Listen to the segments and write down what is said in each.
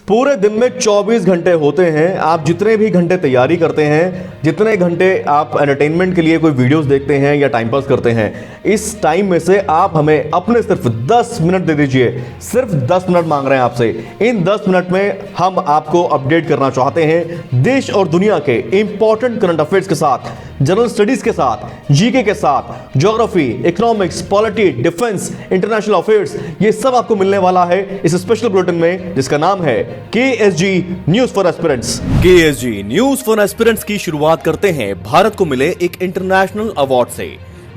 पूरे दिन में 24 घंटे होते हैं। आप जितने भी घंटे तैयारी करते हैं, जितने घंटे आप एंटरटेनमेंट के लिए कोई वीडियोस देखते हैं या टाइम पास करते हैं, इस टाइम में से आप हमें अपने सिर्फ 10 मिनट दे दीजिए। सिर्फ 10 मिनट मांग रहे हैं आपसे। इन 10 मिनट में हम आपको अपडेट करना चाहते हैं देश और दुनिया के इंपॉर्टेंट करंट अफेयर्स के साथ, जनरल स्टडीज के साथ, जीके के साथ, geography, economics, polity, defence, international affairs, ये सब आपको मिलने वाला है इस स्पेशल बुलेटिन में जिसका नाम है KSG news for aspirants. KSG news for aspirants की शुरुआत करते हैं भारत को मिले एक इंटरनेशनल अवार्ड से।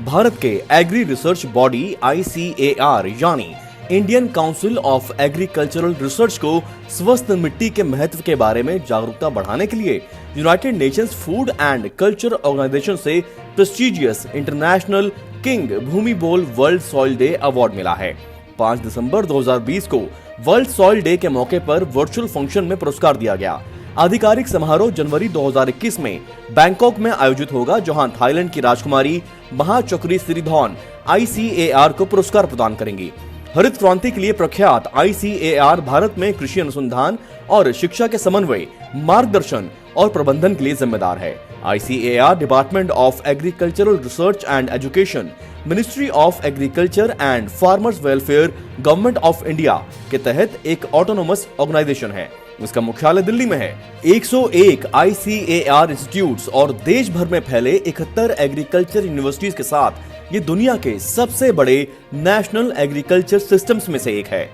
भारत के एग्री रिसर्च बॉडी ICAR यानी Indian council of agricultural research को स्वस्थ मिट्टी के महत्व के बारे में जागरूकता बढ़ाने के लिए United Nations food and culture organisation से prestigious international king Bhumibol world soil day award मिला है। 5 दिसंबर 2020 को वर्ल्ड सॉइल डे के मौके पर वर्चुअल फंक्शन में पुरस्कार दिया गया। आधिकारिक समारोह जनवरी 2021 में बैंकॉक में आयोजित होगा, जहां थाईलैंड की राजकुमारी महाचक्री सिरिधौन ICAR को पुरस्कार प्रदान करेंगी। हरित क्रांति के लिए प्रख्यात ICAR भारत में कृषि अनुसंधान और शिक्षा के समन्वय, मार्गदर्शन और प्रबंधन के लिए जिम्मेदार है। ICAR department of agricultural research and education, ministry of agriculture and farmers welfare, government of India के तहत एक ऑटोनोमस ऑर्गेनाइजेशन है। इसका मुख्यालय दिल्ली में है। 101 ICAR इंस्टीट्यूट्स और देश भर में फैले 71 एग्रीकल्चर यूनिवर्सिटीज के साथ ये दुनिया के सबसे बड़े नेशनल एग्रीकल्चर सिस्टम्स में से एक है।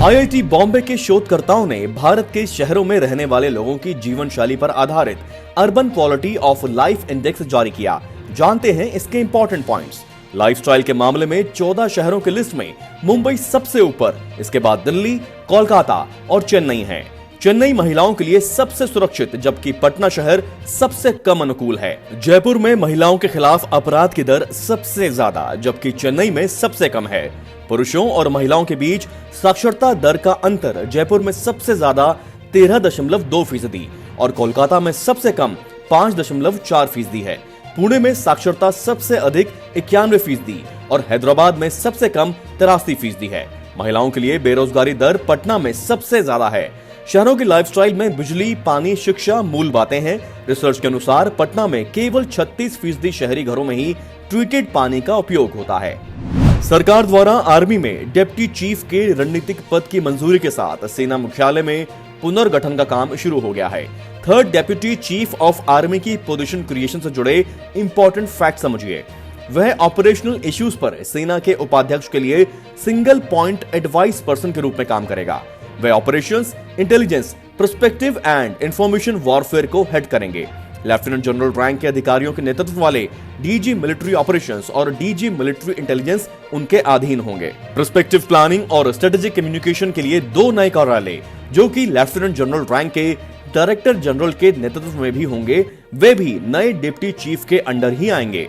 IIT बॉम्बे के शोधकर्ताओं ने भारत के शहरों में रहने वाले लोगों की जीवन शैली पर आधारित urban quality of life index जारी किया। जानते हैं इसके इंपॉर्टेंट पॉइंट्स। लाइफस्टाइल के मामले में 14 शहरों की लिस्ट में मुंबई सबसे ऊपर, इसके बाद दिल्ली, कोलकाता और चेन्नई है। चेन्नई महिलाओं के लिए सबसे सुरक्षित, जबकि पटना शहर सबसे कम अनुकूल है। जयपुर में महिलाओं के खिलाफ अपराध की दर सबसे ज्यादा, जबकि चेन्नई में सबसे कम है। पुरुषों और महिलाओं के बीच साक्षरता दर का अंतर जयपुर में सबसे ज्यादा 13.2% और कोलकाता में सबसे कम 5.4% है। पुणे में साक्षरता सबसे अधिक 91% और हैदराबाद में सबसे कम 83% है। महिलाओं के लिए बेरोजगारी दर पटना में सबसे ज्यादा है। शहरों की लाइफस्टाइल में बिजली, पानी, शिक्षा मूल बातें हैं। रिसर्च के अनुसार पटना में केवल 36% शहरी घरों में ही ट्रीटेड पानी का उपयोग होता है। सरकार द्वारा आर्मी में डिप्टी चीफ के रणनीतिक पद की मंजूरी के साथ सेना मुख्यालय में पुनर्गठन का काम शुरू हो गया है। Third deputy chief of army की पोजीशन क्रिएशन से जुड़े इंपॉर्टेंट फैक्ट समझिए। वह ऑपरेशनल इश्यूज पर सेना के उपाध्यक्ष के लिए सिंगल पॉइंट एडवाइस पर्सन के रूप में काम करेगा। वह operations, intelligence, perspective and information warfare को हेड करेंगे। लेफ्टिनेंट जनरल रैंक के अधिकारियों के नेतृत्व वाले DG मिलिट्री ऑपरेशंस और DG मिलिट्री इंटेलिजेंस उनके अधीन होंगे। पर्सपेक्टिव प्लानिंग और स्ट्रेटेजिक कम्युनिकेशन के लिए 2 नए कार्यालय, जो कि लेफ्टिनेंट जनरल रैंक के डायरेक्टर जनरल के नेतृत्व में भी होंगे, वे भी नए डिप्टी चीफ के अंडर ही आएंगे।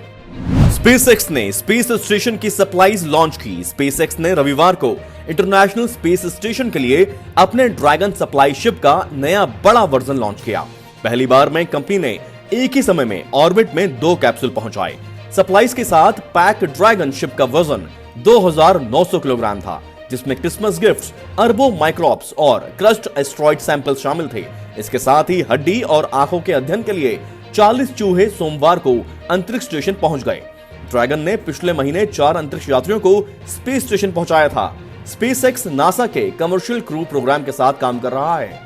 स्पेसएक्स ने स्पेस स्टेशन की सप्लाईज लॉन्च की। स्पेसएक्स ने रविवार को इंटरनेशनल स्पेस स्टेशन के लिए अपने ड्रैगन सप्लाई शिप का नया बड़ा वर्जन लॉन्च किया। पहली बार में कंपनी ने एक ही समय में ऑर्बिट में 2 कैप्सूल पहुंचाए। सप्लाईज के साथ पैक ड्रैगन शिप का वजन 2900 किलोग्राम था, जिसमें क्रिसमस गिफ्ट्स, अरबों माइक्रोब्स और क्रस्ट एस्ट्रॉइड सैंपल शामिल थे। इसके साथ ही हड्डी और आंखों के अध्ययन के लिए 40 चूहे सोमवार को अंतरिक्ष स्टेशन पहुंच गए। ड्रैगन ने पिछले महीने 4 अंतरिक्ष यात्रियों को स्पेस स्टेशन पहुंचाया था। स्पेसएक्स नासा के कमर्शियल क्रू प्रोग्राम के साथ काम कर रहा है।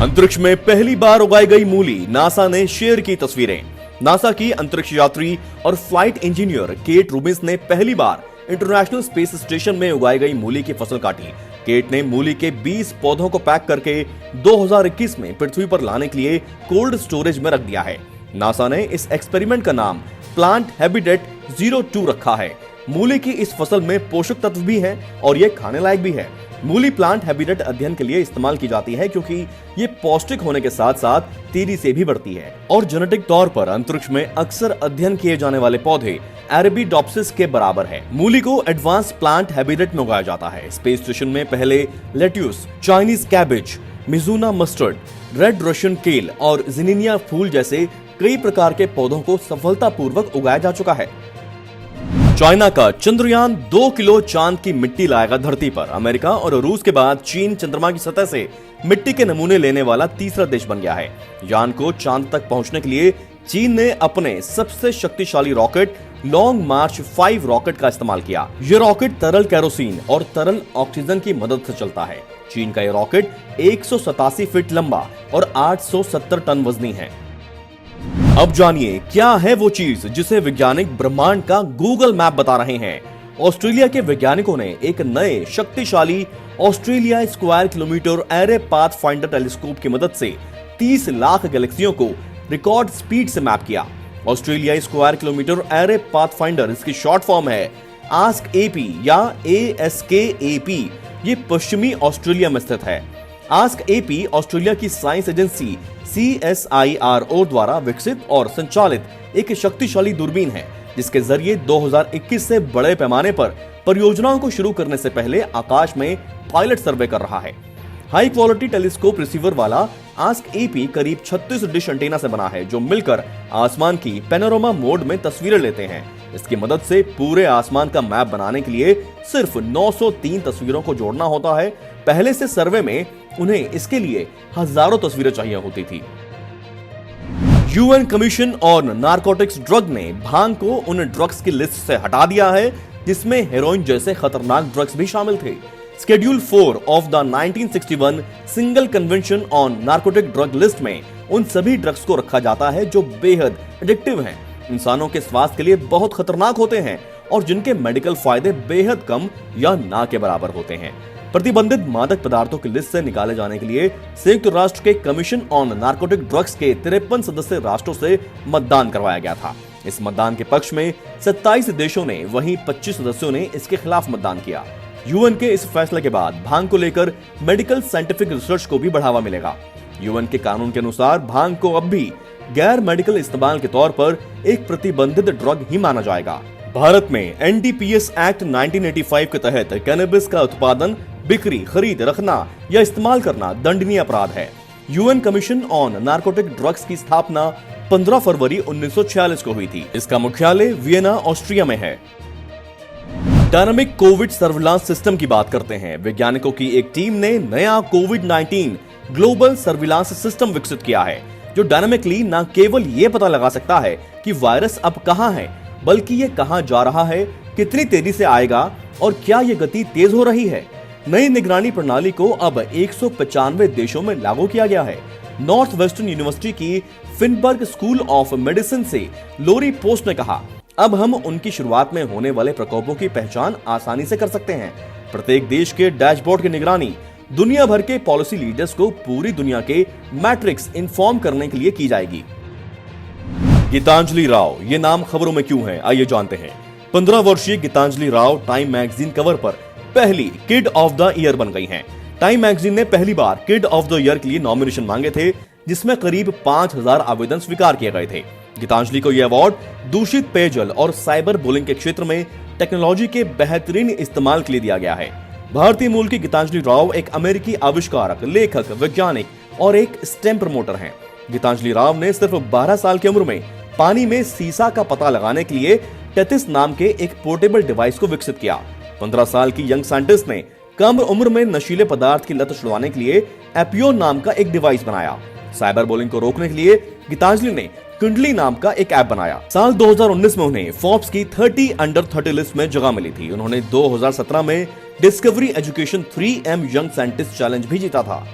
अंतरिक्ष में पहली बार उगाई गई मूली, नासा ने शेयर की तस्वीरें। नासा की अंतरिक्ष यात्री और फ्लाइट इंजीनियर केट रूबिन्स ने पहली बार इंटरनेशनल स्पेस स्टेशन में उगाई गई मूली की फसल काटी। केट ने मूली के 20 पौधों को पैक करके 2021 में पृथ्वी पर लाने के लिए कोल्ड स्टोरेज में रख दिया है। नासा ने इस एक्सपेरिमेंट का नाम प्लांट हैबिटेट 02 रखा है। मूली की इस फसल में पोषक तत्व भी हैं और ये खाने लायक भी है। मूली प्लांट हैबिटेट अध्ययन के लिए इस्तेमाल की जाती है क्योंकि ये पौष्टिक होने के साथ साथ तेजी से भी बढ़ती है और जेनेटिक तौर पर अंतरिक्ष में अक्सर अध्ययन किए जाने वाले पौधे अरेबिडोप्सिस के बराबर है। मूली को एडवांस प्लांट हैबिटेट में उगाया जाता है। स्पेस स्टेशन में पहले lettuce, Chinese cabbage, मिजुना mustard, red Russian केल और जिनिनिया फूल जैसे कई प्रकार के पौधों को सफलतापूर्वक उगाया जा चुका है। चाइना का चंद्रयान 2 किलो चांद की मिट्टी लाएगा धरती पर। अमेरिका और रूस के बाद चीन चंद्रमा की सतह से मिट्टी के नमूने लेने वाला तीसरा देश बन गया है। यान को चांद तक पहुंचने के लिए चीन ने अपने सबसे शक्तिशाली रॉकेट लॉन्ग मार्च 5 रॉकेट का इस्तेमाल किया। यह रॉकेट तरल केरोसिन और तरल ऑक्सीजन की मदद से चलता है। चीन का यह रॉकेट 187 फीट लंबा और 870 टन वजनी है। अब जानिए क्या है वो चीज जिसे वैज्ञानिक ब्रह्मांड का गूगल मैप बता रहे हैं। ऑस्ट्रेलिया के वैज्ञानिकों ने एक नए शक्तिशाली Australia square kilometre array path finder telescope की मदद से 30 लाख गैलेक्सियों को रिकॉर्ड स्पीड से मैप किया। Australia square kilometre array path finder, इसकी शॉर्ट फॉर्म है आस्क एपी या ASKAP। ये पश्चिमी ऑस्ट्रेलिया में स्थित है। आस्क एपी ऑस्ट्रेलिया की साइंस एजेंसी CSIRO द्वारा विकसित और संचालित एक शक्तिशाली दूरबीन है, जिसके जरिए 2021 से बड़े पैमाने पर परियोजनाओं को शुरू करने से पहले आकाश में पायलट सर्वे कर रहा है। हाई क्वालिटी टेलीस्कोप रिसीवर वाला आस्क एपी करीब 36 डिश एंटीना से बना है, जो मिलकर आसमान की पैनोरामा मोड में तस्वीरें लेते हैं। इसकी मदद से पूरे आसमान का मैप बनाने के लिए सिर्फ 903 तस्वीरों को जोड़ना होता है। पहले से सर्वे में उन्हें इसके लिए हजारों तस्वीरें चाहिए होती थी। UN commission on narcotics drug ने भांग को उन ड्रग्स की लिस्ट से हटा दिया है जिसमें हेरोइन जैसे खतरनाक ड्रग्स भी शामिल थे। Schedule 4 of the 1961 single convention on narcotic drug list में उन सभी ड्रग्स को रखा जाता है जो बेहद एडिक्टिव हैं, इंसानों के स्वास्थ्य के लिए बहुत खतरनाक होते हैं और जिनके मेडिकल फायदे बेहद कम या ना के बराबर होते हैं। प्रतिबंधित मादक पदार्थों की लिस्ट से निकाले जाने के लिए संयुक्त राष्ट्र के कमीशन ऑन नारकोटिक ड्रग्स के 53 सदस्य राष्ट्रों से मतदान करवाया गया था। इस मतदान के पक्ष में 27 देशों ने, वहीं 25 सदस्यों ने इसके खिलाफ मतदान किया। UN के इस फैसले के बाद भांग को लेकर मेडिकल साइंटिफिक रिसर्च को भी बढ़ावा मिलेगा। UN के कानून के अनुसार भांग को अब भी गैर मेडिकल इस्तेमाल के तौर पर एक प्रतिबंधित ड्रग ही माना जाएगा। भारत में NDPS एक्ट 1985 के तहत कैनबिस का उत्पादन, बिक्री, खरीद, रखना या इस्तेमाल करना दंडनीय अपराध है। UN commission on narcotic drugs की स्थापना 15 फरवरी 1946 को हुई थी। इसका मुख्यालय वियना, ऑस्ट्रिया में है। डायनामिक कोविड सर्विलांस सिस्टम की बात करते हैं। वैज्ञानिकों की एक टीम ने नया कोविड-19 ग्लोबल सर्विलांस सिस्टम विकसित किया है, जो डायनामिकली न केवल ये पता लगा सकता है कि वायरस अब कहां है, बल्कि ये कहां जा रहा है, कितनी तेजी से आएगा और क्या ये गति तेज हो रही है। नई निगरानी प्रणाली को अब 195 देशों में लागू किया गया है। नॉर्थ वेस्टर्न यूनिवर्सिटी की फिनबर्ग स्कूल ऑफ मेडिसिन से लोरी पोस्ट ने कहा, अब हम उनकी शुरुआत में होने वाले प्रकोपों की पहचान आसानी से कर सकते हैं। प्रत्येक देश के डैशबोर्ड की निगरानी दुनिया भर के पॉलिसी लीडर्स को पूरी दुनिया के मैट्रिक्स इन्फॉर्म करने के लिए की जाएगी। गीतांजलि राव, ये नाम खबरों में क्यों है, आइए जानते हैं। 15 वर्षीय Gitanjali Rao time magazine cover पर पहली किड ऑफ द ईयर बन गई हैं। टाइम मैगजीन ने पहली बार किड ऑफ द ईयर के लिए नॉमिनेशन मांगे थे, जिसमें करीब 5000 आवेदन स्वीकार किए गए थे। गीतांजलि को यह अवार्ड दूषित पेयजल और साइबर बुलिंग के क्षेत्र में टेक्नोलॉजी के बेहतरीन इस्तेमाल के लिए दिया गया है। भारतीय मूल की गीतांजलि राव एक अमेरिकी आविष्कारक, लेखक, वैज्ञानिक और एक स्टेम प्रमोटर हैं। गीतांजलि राव ने सिर्फ 12 साल की उम्र में पानी में सीसा का पता लगाने के लिए टेथिस नाम के एक पोर्टेबल डिवाइस को विकसित किया। 15 साल की यंग साइंटिस्ट ने कम उम्र में नशीले पदार्थ की लत छुड़वाने के लिए एपियोन नाम का एक डिवाइस बनाया। साइबर बुलिंग को रोकने के लिए गीतांजलि ने कुंडली नाम का एक ऐप बनाया। साल 2019 में उन्हें फोर्ब्स की 30 अंडर 30 लिस्ट में जगह मिली थी। उन्होंने 2017 में discovery education 3M young scientist challenge भी जीता था।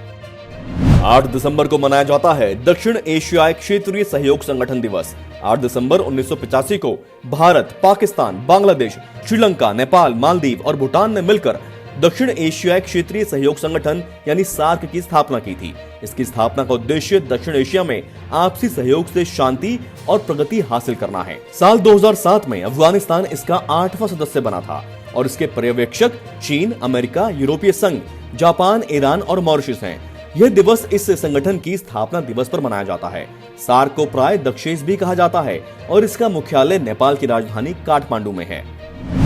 8 दिसंबर को मनाया जाता है दक्षिण एशियाई क्षेत्रीय सहयोग संगठन दिवस। 8 दिसंबर 1985 को भारत, पाकिस्तान, बांग्लादेश, श्रीलंका, नेपाल, मालदीव और भूटान ने मिलकर दक्षिण एशियाई क्षेत्रीय सहयोग संगठन यानी सार्क की स्थापना की थी। इसकी स्थापना का उद्देश्य दक्षिण एशिया में आपसी सहयोग से शांति और प्रगति हासिल करना है। साल 2007 में अफगानिस्तान इसका 8वां सदस्य बना था और इसके पर्यवेक्षक चीन, अमेरिका, यूरोपीय संघ, जापान, ईरान और मॉरिशस हैं। यह दिवस इस संगठन की स्थापना दिवस पर मनाया जाता है। सार्क को प्राय दक्षेश भी कहा जाता है और इसका मुख्यालय नेपाल की राजधानी काठमांडू में है।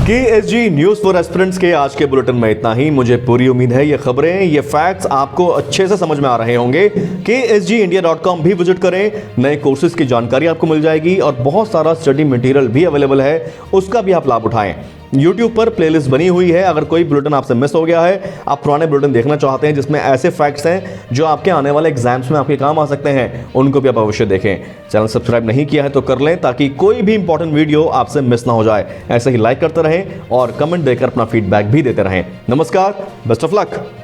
KSG न्यूज फॉर एस्पिरेंट्स के आज के बुलेटिन में इतना ही। मुझे पूरी उम्मीद है ये खबरें, ये फैक्ट्स आपको अच्छे से समझ में आ रहे होंगे। KSGindia.com भी विजिट करें, नए कोर्सेज की जानकारी आपको मिल जाएगी और बहुत सारा स्टडी मटेरियल भी अवेलेबल है, उसका भी आप लाभ उठाएं। YouTube पर प्लेलिस्ट बनी हुई है। अगर कोई बुलेटिन आपसे मिस हो गया है, आप पुराने बुलेटिन देखना चाहते हैं जिसमें ऐसे फैक्ट्स हैं जो आपके आने वाले एग्जाम्स में आपके काम आ सकते हैं, उनको भी आप अवश्य देखें। चैनल सब्सक्राइब नहीं किया है तो कर लें ताकि कोई भी इंपॉर्टेंट वीडियो आपसे मिस ना हो जाए। ऐसे ही लाइक करते रहें और कमेंट देकर अपना फीडबैक भी देते रहें। नमस्कार, बेस्ट ऑफ लक।